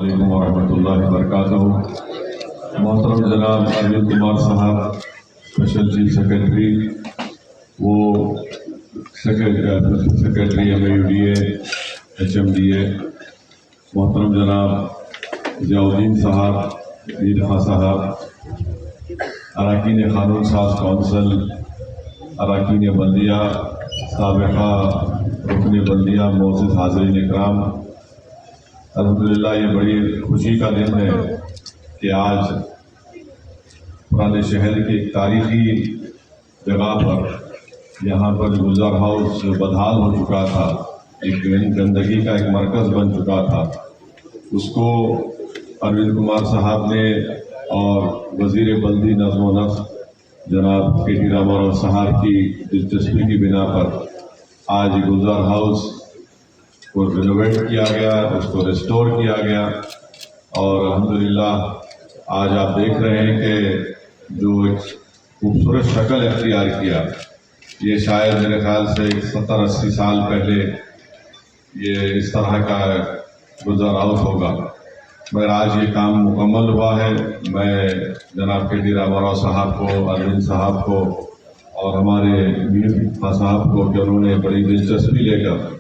علیکم ورحمۃ اللہ وبرکاتہ۔ محترم جناب اروند کمار صاحب اسپیشل چیف سیکرٹری، وہ سیکرٹری MAUDA HMDA، محترم جناب ضیاء الدین صاحب، میر خان صاحب، اراکین قانون ساز کونسل، اراکین بلدیہ، سابقہ رکن بلدیہ، معزز حاضرین اکرام، الحمدللہ یہ بڑی خوشی کا دن ہے کہ آج پرانے شہر کی ایک تاریخی جگہ پر، یہاں پر گلزار ہاؤس جو بدحال ہو چکا تھا، ایک گندگی کا ایک مرکز بن چکا تھا، اس کو اروند کمار صاحب نے اور وزیر بلدی نظم و نسق جناب KT راما راؤ صاحب کی دلچسپی کی بنا پر آج گلزار ہاؤس کو رینوویٹ کیا گیا، اس کو ریسٹور کیا گیا، اور الحمدللہ آج آپ دیکھ رہے ہیں کہ جو ایک خوبصورت شکل اختیار کیا، یہ شاید میرے خیال سے 70-80 سال پہلے یہ اس طرح کا گلزار ہاؤس ہوگا، مگر آج یہ کام مکمل ہوا ہے۔ میں جناب KT راما راؤ صاحب کو، اروند صاحب کو اور ہمارے میر خان صاحب کو کہ انہوں نے بڑی دلچسپی لے کر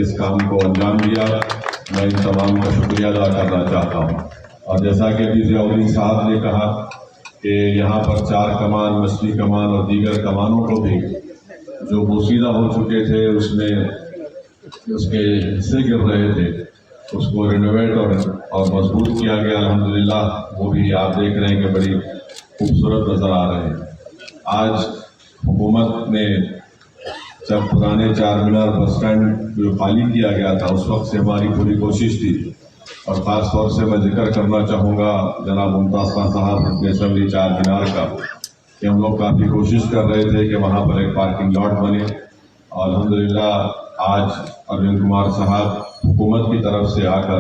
اس کام کو انجام دیا، میں ان تمام کا شکریہ ادا کرنا چاہتا ہوں۔ اور جیسا کہ ضیاء الدین صاحب نے کہا کہ یہاں پر 4 کمان، مچھلی کمان اور دیگر کمانوں کو بھی جو بوسیدہ ہو چکے تھے، اس میں اس کے حصے گر رہے تھے، اس کو رینوویٹ اور مضبوط کیا گیا، الحمدللہ وہ بھی آپ دیکھ رہے ہیں کہ بڑی خوبصورت نظر آ رہے ہیں۔ آج حکومت نے جب پرانے چار مینار بس اسٹینڈ جو خالی کیا گیا تھا، اس وقت سے ہماری پوری کوشش تھی، اور خاص طور سے میں ذکر کرنا چاہوں گا جناب ممتاز خان صاحب رکن اسمبلی چار مینار کا، کہ ہم لوگ کافی کوشش کر رہے تھے کہ وہاں پر ایک پارکنگ لاٹ بنے، اور الحمدللہ آج اروند کمار صاحب حکومت کی طرف سے آ کر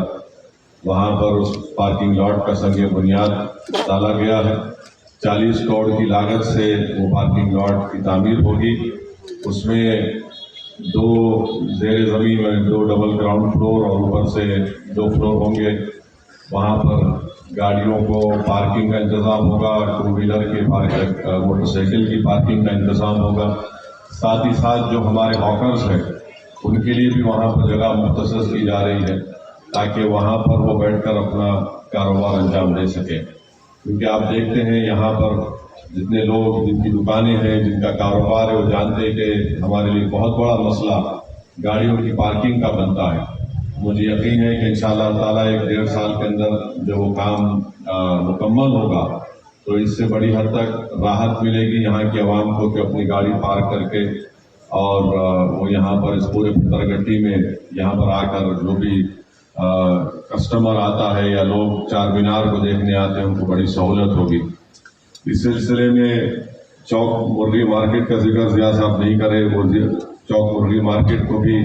وہاں پر اس پارکنگ لاٹ کا سنگ بنیاد ڈالا گیا ہے۔ 40 کروڑ کی لاگت سے وہ پارکنگ لاٹ کی تعمیر ہوگی، اس میں 2 زیر زمین میں 2 ڈبل گراؤنڈ فلور اور اوپر سے 2 فلور ہوں گے۔ وہاں پر گاڑیوں کو پارکنگ کا انتظام ہوگا، 2 ویلر کے موٹر سائیکل کی پارکنگ کا انتظام ہوگا، ساتھ ہی ساتھ جو ہمارے ہاکرز ہیں ان کے لیے بھی وہاں پر جگہ مختص کی جا رہی ہے، تاکہ وہاں پر وہ بیٹھ کر اپنا کاروبار انجام دے سکیں، کیونکہ آپ دیکھتے ہیں یہاں پر جتنے لوگ، جن کی دکانیں ہیں، جن کا کاروبار ہے، وہ جانتے ہیں کہ ہمارے لیے بہت بڑا مسئلہ گاڑیوں کی پارکنگ کا بنتا ہے۔ مجھے یقین ہے کہ انشاءاللہ تعالیٰ 1-1.5 سال کے اندر جب وہ کام مکمل ہوگا تو اس سے بڑی حد تک راحت ملے گی یہاں کی عوام کو، کہ اپنی گاڑی پارک کر کے اور وہ یہاں پر اس پورے پتھر گٹی میں یہاں پر آ کر جو بھی کسٹمر آتا ہے یا لوگ چار مینار کو دیکھنے آتے ہیں، ان کو بڑی سہولت ہوگی۔ اس سلسلے میں چوک مرغی مارکیٹ کا ذکر ضیاء صاحب نہیں کرے، وہ چوک مرغی مارکیٹ کو بھی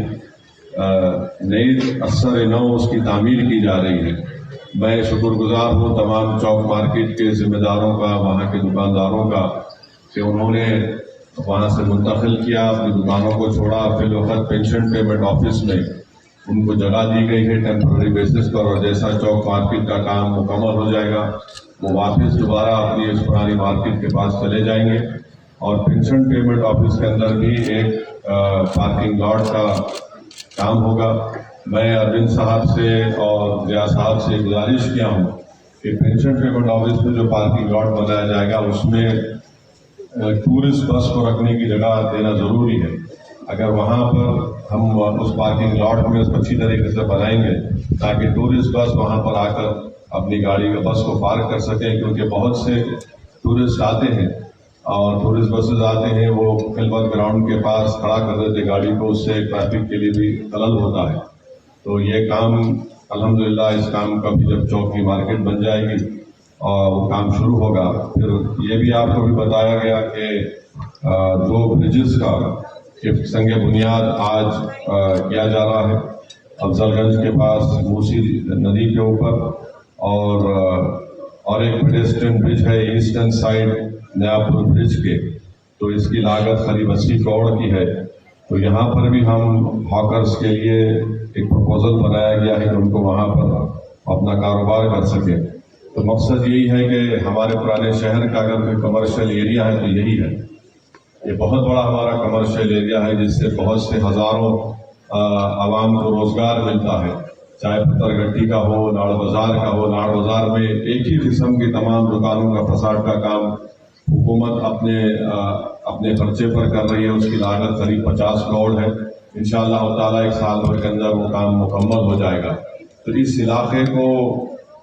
نئی اثر نو اس کی تعمیر کی جا رہی ہے۔ میں شکر گزار ہوں تمام چوک مارکیٹ کے ذمہ داروں کا، وہاں کے دکانداروں کا، کہ انہوں نے وہاں سے منتقل کیا، اپنی دکانوں کو چھوڑا، فی الوقت پینشن پیمنٹ آفس میں ان کو جگہ دی گئی ہے ٹیمپرری بیسس پر، اور جیسا چوک مارکیٹ کا کام مکمل ہو جائے گا وہ واپس دوبارہ اپنی اس پرانی مارکیٹ کے پاس چلے جائیں گے، اور پینشن پیمنٹ آفس کے اندر بھی ایک پارکنگ لاٹ کا کام ہوگا۔ میں اروند صاحب سے اور ضیاء صاحب سے گزارش کیا ہوں کہ پینشن پیمنٹ آفس میں جو پارکنگ لاٹ بنایا جائے گا اس میں ٹورسٹ بس کو رکھنے کی جگہ دینا ضروری ہے۔ اگر وہاں پر ہم اس پارکنگ لاٹ میں اس کو اچھی طریقے سے بنائیں گے تاکہ ٹورسٹ بس وہاں پر آ کر اپنی گاڑی کا بس کو پارک کر سکیں، کیونکہ بہت سے ٹورسٹ آتے ہیں اور ٹورسٹ بسز آتے ہیں، وہ خلوت گراؤنڈ کے پاس کھڑا کر دیتے گاڑی کو، اس سے ٹریفک کے لیے بھی خلل ہوتا ہے۔ تو یہ کام الحمدللہ اس کام کا بھی جب چوک کی مارکیٹ بن جائے گی اور وہ کام شروع ہوگا، پھر یہ بھی آپ کو بھی بتایا گیا کہ 2 برجز کا سنگ بنیاد آج کیا جا رہا ہے، افضل گنج کے پاس موسی ندی کے اوپر، اور ایک پیڈسٹرین برج ہے ایسٹرن سائڈ نیاپور برج کے، تو اس کی لاگت قریب 80 کروڑ کی ہے۔ تو یہاں پر بھی ہم ہاکرز کے لیے ایک پروپوزل بنایا گیا ہے کہ ان کو وہاں پر अपना कारोबार कर सके। तो मकसद यही है कि हमारे पुराने शहर का अगर कोई कमर्शियल एरिया है तो यही है। ये बहुत बड़ा हमारा कमर्शियल एरिया है जिससे बहुत से हज़ारों आवाम को रोज़गार मिलता है, चाहे पत्थरगट्टी का हो, नाड़ बाज़ार का हो। नाड़ बाज़ार में एक ही किस्म की तमाम दुकानों का फसाड का काम हुकूमत अपने खर्चे पर कर रही है। उसकी लागत करीब 50 करोड़ है। इंशाअल्लाह ताला एक साल भर के अंदर वो काम मुकम्मल हो जाएगा। तो इस इलाके को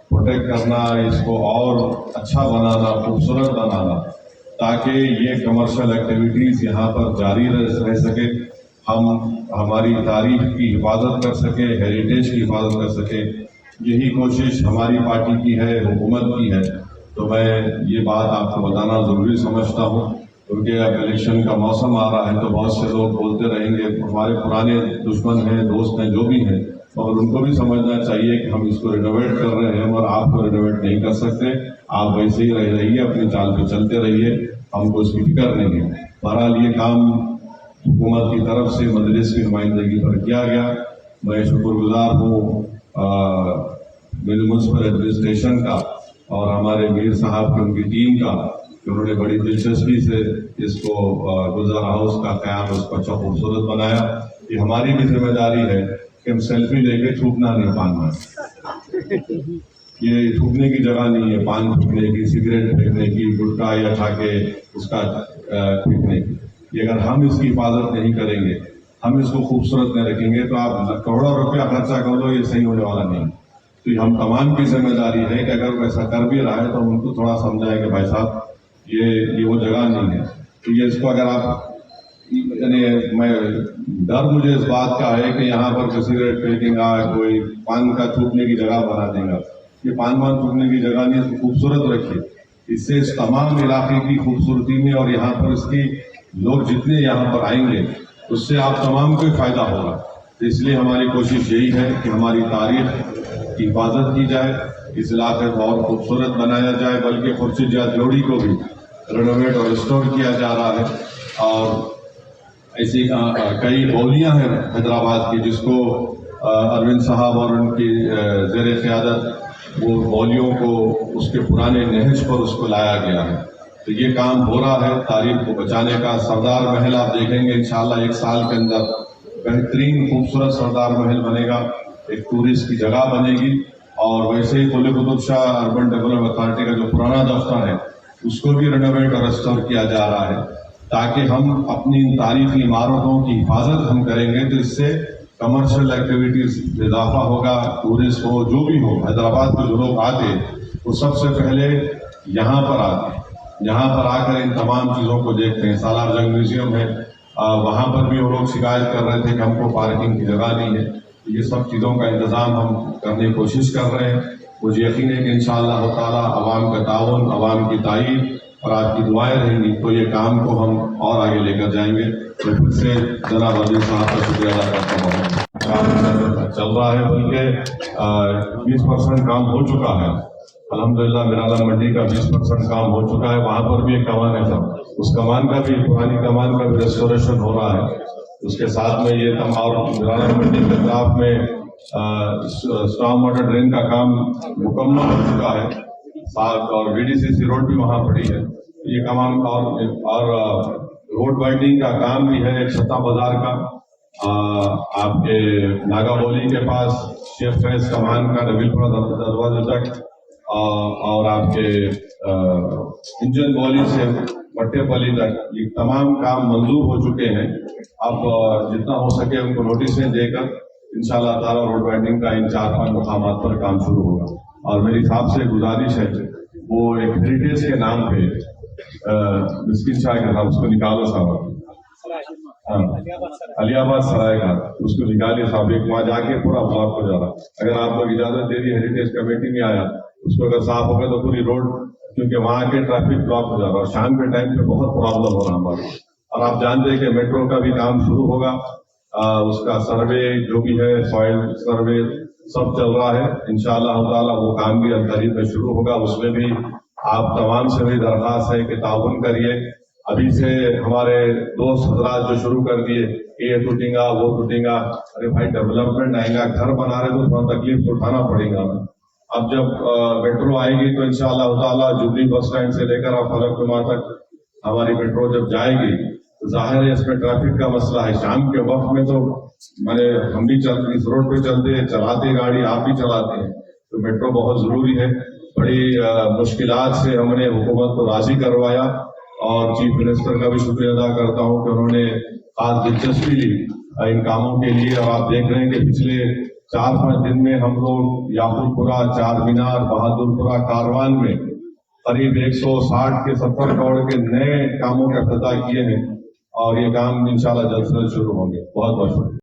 प्रोटेक्ट करना, इसको और अच्छा बनाना, खूबसूरत बनाना, ताकि ये कमर्शियल एक्टिविटीज़ यहाँ पर जारी रह सके, हम हमारी तारीख की हिफाजत कर सके, हेरिटेज की हिफाजत कर सके। यही कोशिश हमारी पार्टी की है, हुकूमत की है। तो मैं ये बात आपको बताना ज़रूरी समझता हूँ, क्योंकि अब इलेक्शन का मौसम आ रहा है तो बहुत से लोग बोलते रहेंगे, हमारे पुराने दुश्मन हैं, दोस्त हैं, जो भी हैं, मगर उनको भी समझना चाहिए कि हम इसको रिनोवेट कर रहे हैं और आपको रिनोवेट नहीं कर सकते। आप वैसे ही रहिए, अपनी चाल पे चलते रहिए, हमको इसकी फिक्र नहीं है। बहरहाल ये काम हुकूमत की तरफ से मजलिस की नुमाइंदगी पर किया गया। मैं शुक्रगुजार हूँ म्युनिसिपल एडमिनिस्ट्रेशन का और हमारे मीर साहब की, उनकी टीम का, कि उन्होंने बड़ी दिलचस्पी से इसको गुलजार हाउस का क़याम उसको अच्छा खूबसूरत बनाया। ये हमारी भी जिम्मेदारी है कि हम सेल्फी लेके थूकना नहीं पान में। ये थूकने की जगह नहीं है, पान थूकने की, सिगरेट फेंकने की, गुटखा या खा के उसका फेंकने की। ये अगर हम इसकी हिफाजत नहीं करेंगे, हम इसको खूबसूरत नहीं रखेंगे, तो आप करोड़ों रुपया खर्चा कर लो, ये सही होने वाला नहीं। तो हम तमाम की जिम्मेदारी है कि अगर वैसा कर भी रहा है तो उनको थोड़ा समझाएं कि भाई साहब ये वो जगह नहीं है। तो ये इसको अगर आप, यानी मैं डर मुझे इस बात का है कि यहाँ पर कोई सिगरेट फेंकेगा, कोई पान का थूकने की जगह बना देगा। ये पान थूकने की जगह नहीं, इसको खूबसूरत रखिए। इससे इस तमाम इलाके की खूबसूरती में और यहाँ पर इसकी लोग जितने यहाँ पर आएंगे उससे आप तमाम को फायदा होगा। तो इसलिए हमारी कोशिश यही है कि हमारी तारीख की हिफाजत की जाए, इस इलाके को और खूबसूरत बनाया जाए, बल्कि खुर्शीद जात लोधी को भी रेनोवेट और रिस्टोर किया जा रहा है। और ऐसी कई बोलियां हैं हैदराबाद की जिसको अरविंद साहब और उनकी ज़ेर क़यादत वो बोलियों को उसके पुराने नहज पर उसको लाया गया है। तो ये काम हो रहा है तारीख को बचाने का। सरदार महल आप देखेंगे इंशाअल्लाह एक साल के अंदर बेहतरीन खूबसूरत सरदार महल बनेगा, एक टूरिस्ट की जगह बनेगी। और वैसे ही Quli Qutub Shah urban development authority का जो पुराना दफ्तर है उसको भी रेनोवेट और रेस्टोर किया जा रहा है, ताकि हम अपनी तारीखी इमारतों की हिफाजत हम करेंगे तो इससे कमर्शियल एक्टिविटीज में इजाफा होगा। टूरिस्ट हो, जो भी हो, हैदराबाद के जो लोग आते वो सबसे पहले यहाँ पर आते, यहाँ पर आकर इन तमाम चीज़ों को देखते हैं। सालार जंग म्यूजियम है, वहाँ पर भी वो लोग शिकायत कर रहे थे कि हमको पार्किंग की जगह नहीं है। ये सब चीज़ों का इंतज़ाम हम करने की कोशिश कर रहे हैं। मुझे यकीन है कि इंशाअल्लाह ताला अवाम का ताउन, अवाम की ताईद और आपकी दुआएं रहेंगी तो ये काम को हम और आगे लेकर जाएंगे। मैं फिर से जनाब अली साहब का शुक्रिया अदा करता हूँ। काम चल रहा है, बल्कि 20% काम हो चुका है अल्हम्दुलिल्लाह। मिराला मंडी का 20% काम हो चुका है। वहाँ पर भी एक कमान है सब, उस कमान का भी, पुरानी कमान का भी रेस्टोरेशन हो रहा है। उसके साथ में ये और मिराला मंडी के तरफ में स्टॉर्म वाटर ड्रेन का काम मुकम्मल हो चुका है साथ, और VDCC रोड भी वहाँ पड़ी है। ये कमान और रोड वाइडनिंग का काम भी है, एक छत्ता बाजार का आपके नागाबोली के पास शेख फैज कमान का नबीलपुरा दरवाजे तक, और आपके इंजन बॉली से मट्टेपली तक ये तमाम काम मंजूर हो चुके हैं। अब जितना हो सके उनको नोटिसें देकर इंशाअल्लाह ताला रोड वाइडनिंग का इन 4-5 मुकामात पर काम शुरू होगा। और मेरी साहब से गुजारिश है, वो एक हेरिटेज के नाम पे मिस्किन शाह के साहब उसको निकालो साहब, हाँ अलियाबाद सराय का उसको निकालिए साहब, एक वहाँ जाके पूरा ब्लॉक हो जा रहा। अगर आप लोग इजाजत दे दी, हेरिटेज कमेटी में आया, उसको अगर साफ होगा तो पूरी रोड, क्योंकि वहाँ के ट्रैफिक ब्लॉक हो जा रहा है और शाम के टाइम पे बहुत प्रॉब्लम हो रहा हमारा। और आप जानते हैं कि मेट्रो का भी काम शुरू होगा, उसका सर्वे जो भी है, सॉइल सर्वे सब चल रहा है। इंशाअल्लाह ताला वो काम भी करीब में शुरू होगा। उसमें भी आप तमाम से भी दरख्वास्त है कि ताउन करिए। अभी से हमारे दोस्त हजरात जो शुरू कर दिए, ये टूटेगा वो टूटेगा, अरे भाई डेवलपमेंट आएगा, घर बना रहे तो थोड़ा तकलीफ तो उठाना पड़ेगा ना। اب جب میٹرو آئے گی تو انشاءاللہ تعالیٰ جوبلی بس اسٹینڈ سے لے کر فلک نما تک ہماری میٹرو جب جائے گی تو ظاہر ہے اس میں ٹریفک کا مسئلہ ہے. شام کے وقت میں تو ہم بھی اس روڈ پہ چلاتے گاڑی آپ بھی چلاتے ہیں, تو میٹرو بہت ضروری ہے. بڑی مشکلات سے ہم نے حکومت کو راضی کروایا اور چیف منسٹر کا بھی شکریہ ادا کرتا ہوں کہ انہوں نے خاص دلچسپی لی ان کاموں کے لیے. اور آپ دیکھ رہے ہیں کہ پچھلے 4-5 دن میں ہم لوگ یاقوت پورہ, چار مینار, بہادر پورہ, کاروان میں قریب 160 کے 70 کروڑ کے نئے کاموں کا افتتاح کیے ہیں, اور یہ کام انشاءاللہ جلد سے جلد شروع ہوں گے. بہت بہت شکریہ.